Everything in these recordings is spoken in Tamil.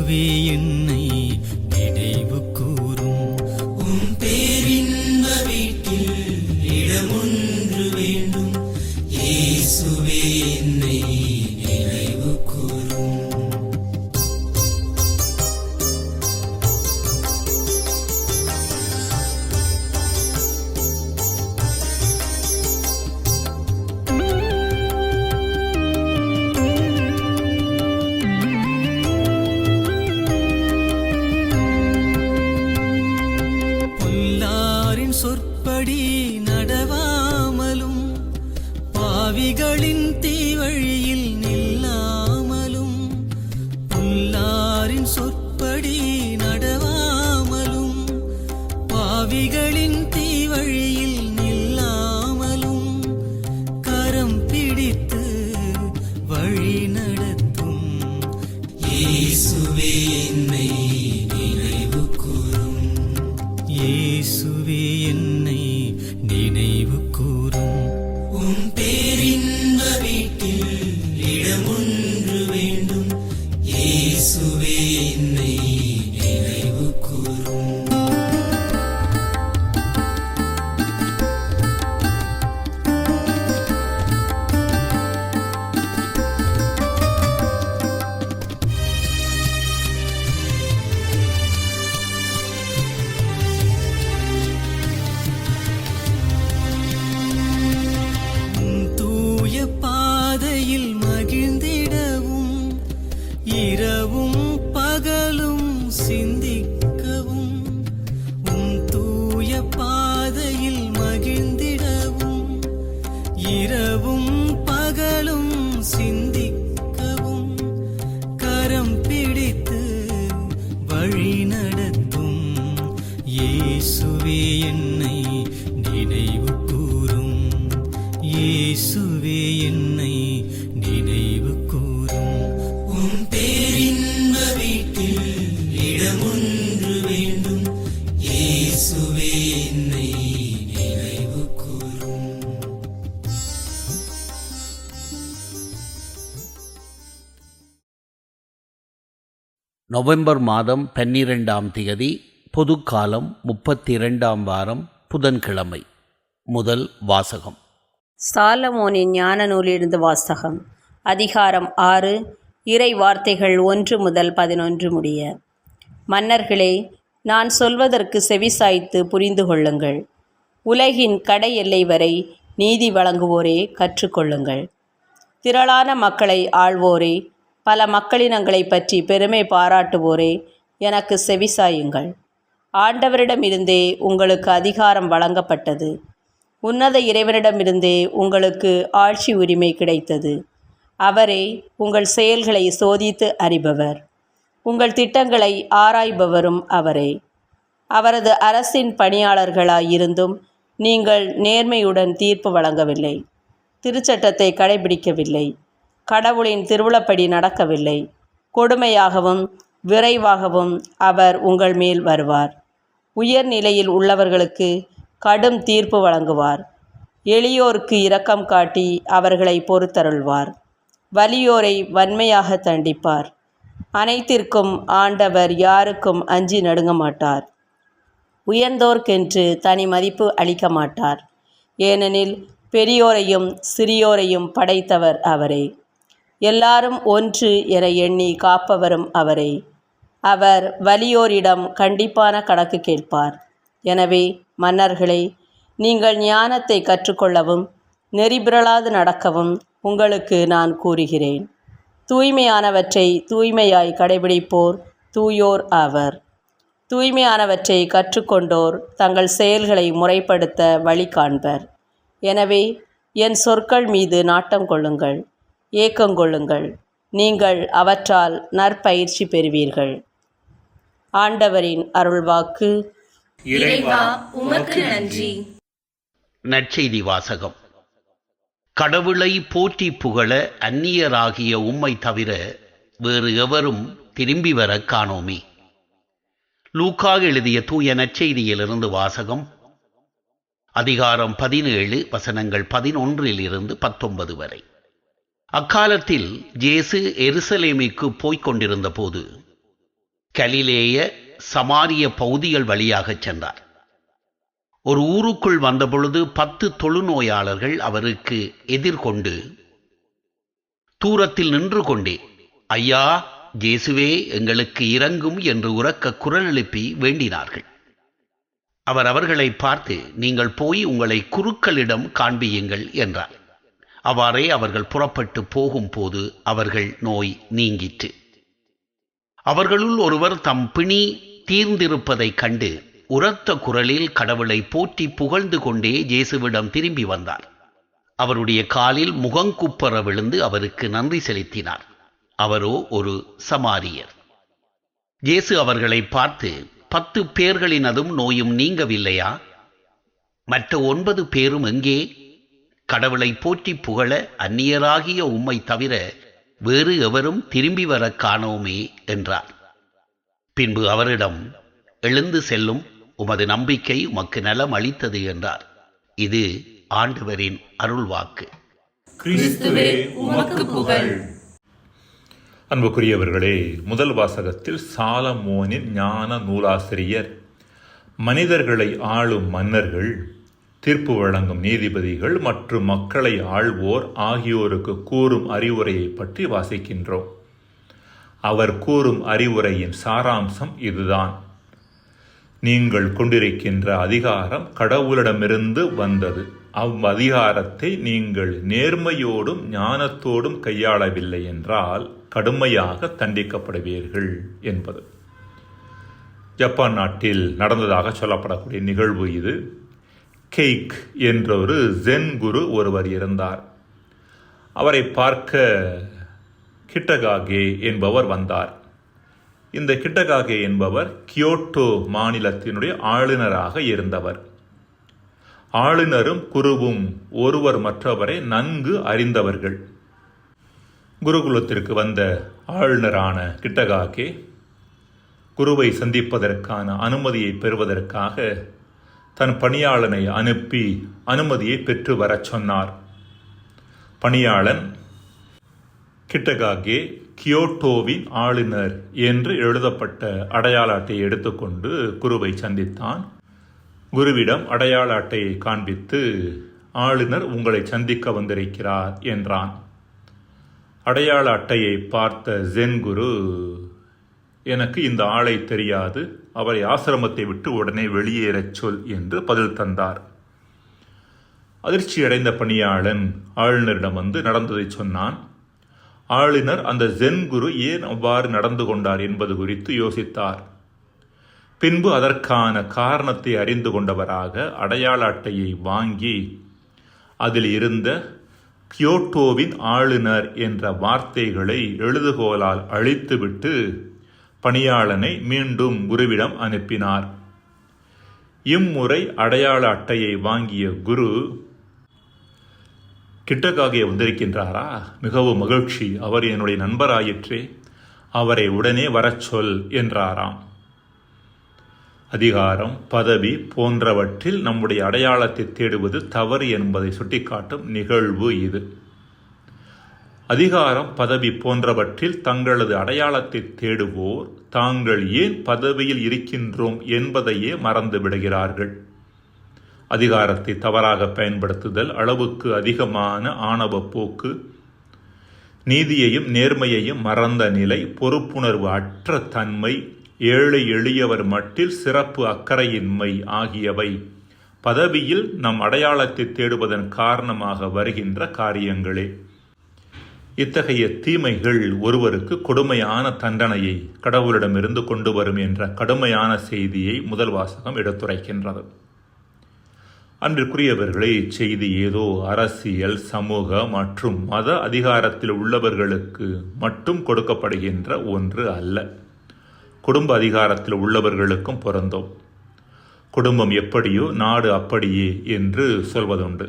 இயேசுவே என்னை நினைவு கூரும். உம் பேரின்ப வீட்டில் இடமொன்று வேண்டும். இயேசுவே என்னை நினைவு கூரும். சொற்படி நடவாமலும் பாவிகளின் தீவழியில் நில்லாமலும், புல்லாரின் சொற்படி நடவாமலும் பாவிகளின் தீவழியில் நில்லாமலும், கரம் பிடித்து வழி நடத்தும் இயேசுவே என்னை நினைவு கூரும். இயேசுவே என்னை நினைவு கூரும். உம் பேரின்ப வீட்டில் இடமொன்று வேண்டும். இயேசுவே என்னை நினைவு கூரும். பாதையில் மகிழ்ந்திடவும் இரவும் பகலும் சிந்திக்கவும், உம் தூய பாதையில் மகிழ்ந்திடவும் இரவும் பகலும் சிந்திக்கவும், கரம் பிடித்து வழி நடத்தும் இயேசுவே என்னை நினைவு கூரும். இயேசுவே என்னை நினைவு கூரும். உம் பேரின்ப வீட்டில் இடமொன்று வேண்டும். இயேசுவே என்னை நினைவு கூரும். நவம்பர் மாதம் 12ஆம் தேதி, பொதுக்காலம் 32ஆம் வாரம், புதன்கிழமை. முதல் வாசகம். சாலமோனின் ஞான நூலிலிருந்து வாசகம். அதிகாரம் 6, இறை வார்த்தைகள் 1 முதல் 11 முடிய. மன்னர்களே, நான் சொல்வதற்கு செவிசாய்த்து புரிந்து கொள்ளுங்கள். உலகின் கடை எல்லை வரை நீதி வழங்குவோரே கற்றுக்கொள்ளுங்கள். திரளான மக்களை ஆள்வோரே, பல மக்களினங்களை பற்றி பெருமை பாராட்டுவோரே, எனக்கு செவிசாயுங்கள். ஆண்டவரிடமிருந்தே உங்களுக்கு அதிகாரம் வழங்கப்பட்டது. உன்னத இறைவனிடமிருந்தே உங்களுக்கு ஆட்சி உரிமை கிடைத்தது. அவரே உங்கள் செயல்களை சோதித்து அறிபவர், உங்கள் திட்டங்களை ஆராய்பவரும் அவரே. அவரது அரசின் பணியாளர்களாயிருந்தும் நீங்கள் நேர்மையுடன் தீர்ப்பு வழங்கவில்லை, திருச்சட்டத்தை கடைபிடிக்கவில்லை, கடவுளின் திருவுளப்படி நடக்கவில்லை. கொடுமையாகவும் விரைவாகவும் அவர் உங்கள் மேல் வருவார். உயர்நிலையில் உள்ளவர்களுக்கு கடும் தீர்ப்பு வழங்குவார். எளியோருக்கு இரக்கம் காட்டி அவர்களை பொறுத்தருள்வார். வலியோரை வன்மையாக தண்டிப்பார். அனைத்திற்கும் ஆண்டவர் யாருக்கும் அஞ்சி நடுங்க மாட்டார். உயர்ந்தோர்க்கென்று தனி மதிப்பு அளிக்க மாட்டார். ஏனெனில் பெரியோரையும் சிறியோரையும் படைத்தவர் அவரே. எல்லாரும் ஒன்று என எண்ணி காப்பவரும் அவரே. அவர் வலியோரிடம் கண்டிப்பான கணக்கு கேட்பார். எனவே மன்னர்களே, நீங்கள் ஞானத்தை கற்றுக்கொள்ளவும் நெறிபிறழாது நடக்கவும் உங்களுக்கு நான் கூறுகிறேன். தூய்மையானவற்றை தூய்மையாய் கடைபிடிப்போர் தூயோர் ஆவர். தூய்மையானவற்றை கற்றுக்கொண்டோர் தங்கள் செயல்களை முறைப்படுத்த வழி காண்பர். எனவே என் சொற்கள் மீது நாட்டம் கொள்ளுங்கள், ஏக்கங்கொள்ளுங்கள். நீங்கள் அவற்றால் நற்பயிற்சி பெறுவீர்கள். ஆண்டவரின் அருள்வாக்கு. இறைவா, உமக்கு நன்றி. நற்செய்தி வாசகம். கடவுளை போற்றி புகழ அந்நியராகிய உம்மை தவிர வேறு எவரும் திரும்பி வர காணோமே. லூக்கா எழுதிய தூய நற்செய்தியிலிருந்து வாசகம். அதிகாரம் 17, வசனங்கள் 11 - 19 வரை. அக்காலத்தில் இயேசு எருசலேமுக்கு போய்க் கொண்டிருந்த போது கலிலேய சமாரிய பகுதிகள் வழியாகச் சென்றார். ஒரு ஊருக்குள் வந்தபொழுது 10 தொழுநோயாளர்கள் அவருக்கு எதிர்கொண்டு தூரத்தில் நின்று கொண்டே, ஐயா, இயேசுவே, எங்களுக்கு இரங்கும் என்று உரக்க குரல் எழுப்பி வேண்டினார்கள். அவர் அவர்களை பார்த்து, நீங்கள் போய் உங்களை குருக்களிடம் காண்பியுங்கள் என்றார். அவ்வாறே அவர்கள் புறப்பட்டு போகும்போது அவர்கள் நோய் நீங்கிற்று. அவர்களுள் ஒருவர் தம் பிணி தீர்ந்திருப்பதைக் கண்டு உரத்த குரலில் கடவுளை போற்றி புகழ்ந்து கொண்டே இயேசுவிடம் திரும்பி வந்தார். அவருடைய காலில் முகங்குப்புற விழுந்து அவருக்கு நன்றி செலுத்தினார். அவரோ ஒரு சமாரியர். இயேசு அவர்களை பார்த்து, 10 பேர்களினதும் நோயும் நீங்கவில்லையா? மற்ற 9 பேரும் எங்கே? கடவுளை போற்றி புகழ அந்நியராகிய உம்மை தவிர வேறு எவரும் திரும்பி வர காணோமே என்றார். பின்பு அவரிடம், எழுந்து செல்லும், உமது நம்பிக்கை உமக்கு நலம் அளித்தது என்றார். இது ஆண்டவரின் அருள்வாக்கு. கிறிஸ்துவே உமக்கு புகழ். அன்புக்குரியவர்களே, முதல் வாசகத்தில் சாலமோனின் ஞான நூலாசிரியர், மனிதர்களை ஆளும் மன்னர்கள், தீர்ப்பு வழங்கும் நீதிபதிகள் மற்றும் மக்களை ஆள்வோர் ஆகியோருக்கு கூறும் அறிவுரையை பற்றி வாசிக்கின்றோம். அவர் கூறும் அறிவுரையின் சாராம்சம் இதுதான்: நீங்கள் கொண்டிருக்கின்ற அதிகாரம் கடவுளிடமிருந்து வந்தது. அவ்வதிகாரத்தை நீங்கள் நேர்மையோடும் ஞானத்தோடும் கையாளவில்லை என்றால் கடுமையாக தண்டிக்கப்படுவீர்கள் என்பது. ஜப்பான் நாட்டில் நடந்ததாக சொல்லப்படக்கூடிய நிகழ்வு இது. கெய்க் என்ற ஒரு ஜென் குரு ஒருவர் இருந்தார். அவரை பார்க்க கிட்டகாகே என்பவர் வந்தார். இந்த கிட்டகாகே என்பவர் கியோட்டோ மாநிலத்தினுடைய ஆளுநராக இருந்தவர். ஆளுநரும் குருவும் ஒருவர் மற்றவரை நன்கு அறிந்தவர்கள். குருகுலத்திற்கு வந்த ஆளுநரான கிட்டகாகே குருவை சந்திப்பதற்கான அனுமதியை பெறுவதற்காக தன் பணியாளனை அனுப்பி அனுமதியை பெற்று வரச் சொன்னார். பணியாளன் கிட்டகாகே கியோட்டோவின் ஆளுநர் என்று எழுதப்பட்ட அடையாள அட்டையை எடுத்துக்கொண்டு குருவை சந்தித்தான். குருவிடம் அடையாள அட்டையை காண்பித்து, ஆளுநர் உங்களை சந்திக்க வந்திருக்கிறார் என்றான். அடையாள அட்டையை பார்த்த ஜென் குரு, எனக்கு இந்த ஆளை தெரியாது, அவரை ஆசிரமத்தை விட்டு உடனே வெளியேறச் சொல் என்று பதில் தந்தார். அதிர்ச்சியடைந்த பணியாளன் ஆளுநரிடம் வந்து நடந்ததை சொன்னான். ஆளுநர் அந்த ஜென் குரு ஏன் அவ்வாறு நடந்து கொண்டார் என்பது குறித்து யோசித்தார். பின்பு அதற்கான காரணத்தை அறிந்து கொண்டவராக அடையாள அட்டையை வாங்கி அதில் இருந்த கியோட்டோவின் ஆளுநர் என்ற வார்த்தைகளை எழுதுகோலால் அழித்துவிட்டு பணியாளனை மீண்டும் குருவிடம் அனுப்பினார். இம்முறை அடையாள அட்டையை வாங்கிய குரு, கிட்டகாகே வந்திருக்கின்றாரா? மிகவும் மகிழ்ச்சி, அவர் என்னுடைய நண்பராயிற்றே, அவரை உடனே வரச் சொல் என்றாராம். அதிகாரம், பதவி போன்றவற்றில் நம்முடைய அடையாளத்தை தேடுவது தவறு என்பதை சுட்டிக்காட்டும் நிகழ்வு இது. அதிகாரம், பதவி போன்றவற்றில் தங்களது அடையாளத்தை தேடுவோர் தாங்கள் ஏன் பதவியில் இருக்கின்றோம் என்பதையே மறந்து விடுகிறார்கள். அதிகாரத்தை தவறாக பயன்படுத்துதல், அளவுக்கு அதிகமான ஆணவ போக்கு, நீதியையும் நேர்மையையும் மறந்த நிலை, பொறுப்புணர்வு அற்ற தன்மை, ஏழை எளியவர் மட்டில் சிறப்பு அக்கறையின்மை ஆகியவை பதவியில் நம் அடையாளத்தை தேடுவதன் காரணமாக வருகின்ற காரியங்களே. இத்தகைய தீமைகள் ஒருவருக்கு கொடுமையான தண்டனையை கடவுளிடமிருந்து கொண்டு வரும் என்ற கடுமையான செய்தியை முதல் வாசகம் எடுத்துரைக்கின்றது. அன்பிற்குரியவர்களே, இச்செய்தி ஏதோ அரசியல், சமூக மற்றும் மத அதிகாரத்தில் உள்ளவர்களுக்கு மட்டும் கொடுக்கப்படுகின்ற ஒன்று அல்ல. குடும்ப அதிகாரத்தில் உள்ளவர்களுக்கும் பொருந்தும். குடும்பம் எப்படியோ நாடு அப்படியே என்று சொல்வதுண்டு.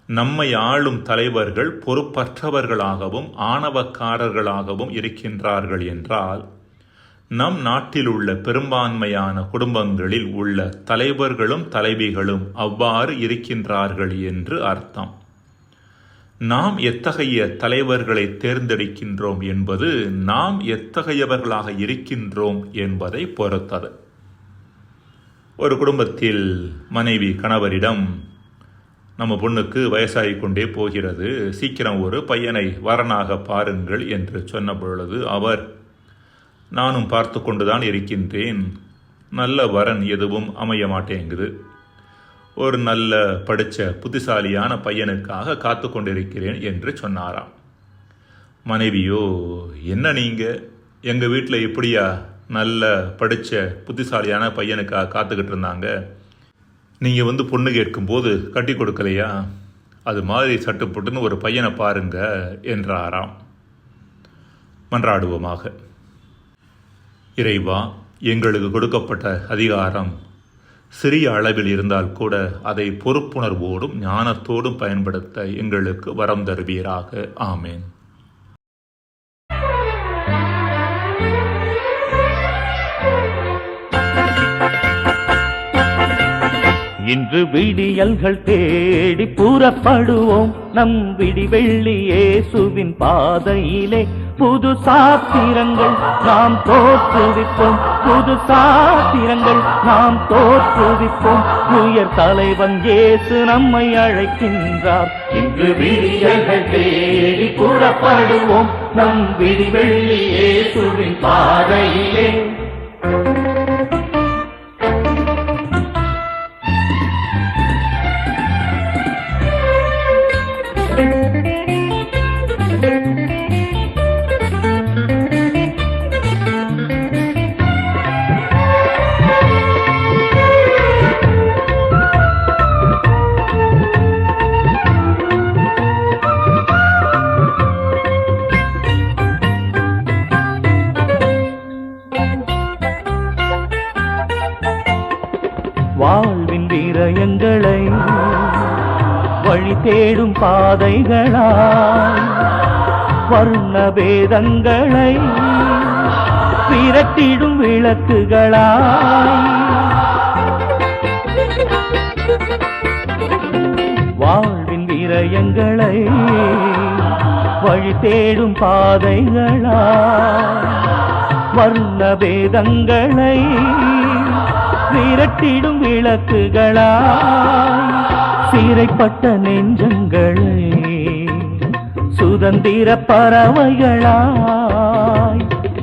நம்மை ஆளும் தலைவர்கள் பொறுப்பற்றவர்களாகவும் ஆணவக்காரர்களாகவும் இருக்கின்றார்கள் என்றால், நம் நாட்டில் உள்ள பெரும்பான்மையான குடும்பங்களில் உள்ள தலைவர்களும் தலைவிகளும் அவ்வாறு இருக்கின்றார்கள் என்று அர்த்தம். நாம் எத்தகைய தலைவர்களை தேர்ந்தெடுக்கின்றோம் என்பது நாம் எத்தகையவர்களாக இருக்கின்றோம் என்பதை பொறுத்தது. ஒரு குடும்பத்தில் மனைவி கணவரிடம், நம்ம பொண்ணுக்கு வயசாகி கொண்டே போகிறது, சீக்கிரம் ஒரு பையனை வரனாக பாருங்கள் என்று சொன்ன பொழுது அவர், நானும் பார்த்து கொண்டுதான் இருக்கின்றேன், நல்ல வரன் எதுவும் அமைய மாட்டேங்குது, ஒரு நல்ல படித்த புத்திசாலியான பையனுக்காக காத்து கொண்டிருக்கிறேன் என்று சொன்னாராம். மனைவியோ, என்ன நீங்கள் எங்கள் வீட்டில் இப்படியா நல்ல படித்த புத்திசாலியான பையனுக்காக காத்துக்கிட்டு இருந்தாங்க, நீங்கள் வந்து பொண்ணு கேட்கும்போது கட்டி கொடுக்கலையா, அது மாதிரி சட்டுப்புட்டுன்னு ஒரு பையனை பாருங்க என்றாராம். மன்றாடுவோமாக. இறைவா, எங்களுக்கு கொடுக்கப்பட்ட அதிகாரம் சிறிய அளவில் இருந்தால் கூட அதை பொறுப்புணர்வோடும் ஞானத்தோடும் பயன்படுத்த எங்களுக்கு வரம் தருவீராக. ஆமேன். இன்று விடியல்கள் தேடி புறப்படுவோம், நம் விடிவெள்ளி இயேசுவின் பாதையிலே. புது சாத்திரங்கள் நாம் தோற்றுவிப்போம், புது சாத்திரங்கள் நாம் தோற்றுவிப்போம். உயர் தலைவன் இயேசு நம்மை அழைக்கின்றார். இன்று விடியல்கள் தேடி புறப்படுவோம், நம் விடிவெள்ளி இயேசுவின் பாதையிலே. வாழ்வின் வீரயங்களை வழி தேடும் பாதைகளாய், வர்ண வேதங்களை விரட்டிடும் விளக்குகளாய். வாழ்வின் வீரயங்களை வழி தேடும் பாதைகளாய், வர்ண வேதங்களை விரட்டிடும் விளக்குகளாய். சிறைப்பட்ட நெஞ்சங்களை சுதந்திர பறவைகளாய்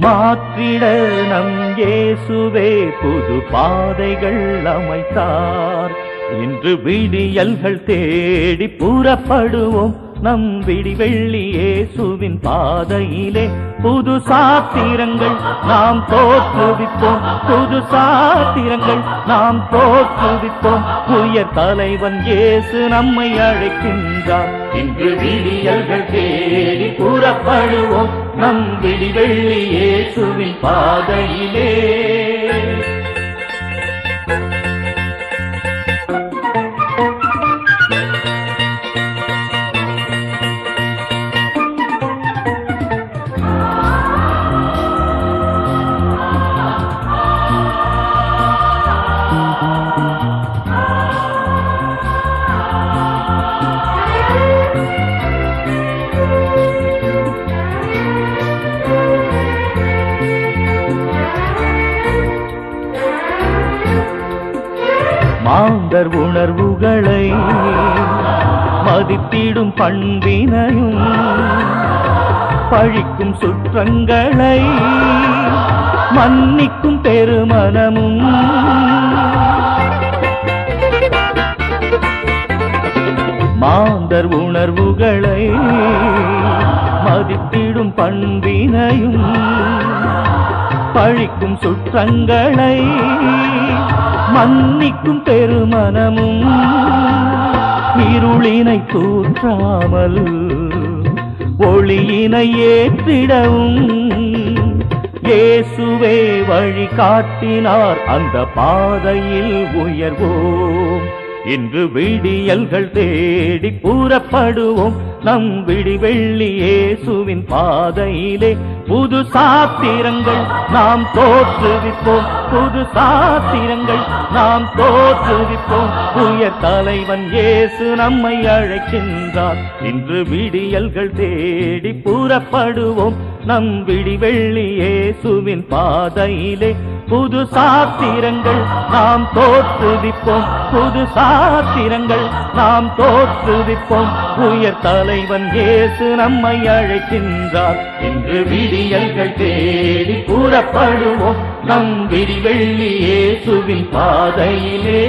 மாற்றிட நம் இயேசுவே புது பாதைகள் அமைத்தார். இன்று விடியல்கள் தேடி புறப்படுவோம், நம் விடிவெள்ளி இயேசுவின் பாதையிலே. புது சாத்திரங்கள் நாம் தோற்றுவிப்போம், புது சாத்திரங்கள் நாம் தோற்றுவிப்போம். உயர் தலைவன் இயேசு நம்மை அழைக்கின்றார். இன்று விடியல்கள் தேடி புறப்படுவோம், நம் விடிவெள்ளி இயேசுவின் பாதையிலே. மாந்தர் உணர்வுகளை மதித்திடும் பண்பினையும், பழிக்கும் சுற்றங்களை மன்னிக்கும் பெருமனமும், மாந்தர் உணர்வுகளை மதித்திடும் பண்பினையும், பழிக்கும் சுற்றங்களை மன்னிக்கும் பெருமனமும். இருளினை தூற்றாமல் ஒளியினை ஏற்றிடவும் இயேசுவே வழி காட்டினார். அந்த பாதையில் உயர்வோம், இன்று விடியல்கள் தேடி புறப்படுவோம் நம் விடிவெள்ளி இயேசுவின் பாதையிலே புது சாத்திரங்கள் நாம் தோற்றுவிப்போம் புது சாத்திரங்கள் நாம் தோற்றுவிப்போம் உயர் தலைவன் இயேசு நம்மை அழைக்கின்றார் இன்று விடியல்கள் தேடி புறப்படுவோம் நம் விடிவெள்ளி இயேசுவின் பாதையிலே புது சாத்திரங்கள் நாம் தோற்றுவிப்போம் புது சாத்திரங்கள் நாம் தோற்றுவிப்போம் உயர் தலைவன் இயேசு நம்மை அழைக்கின்றார் இன்று விடியல்கள் தேடி புறப்படுவோம் நம் விடிவெள்ளி இயேசுவின் பாதையிலே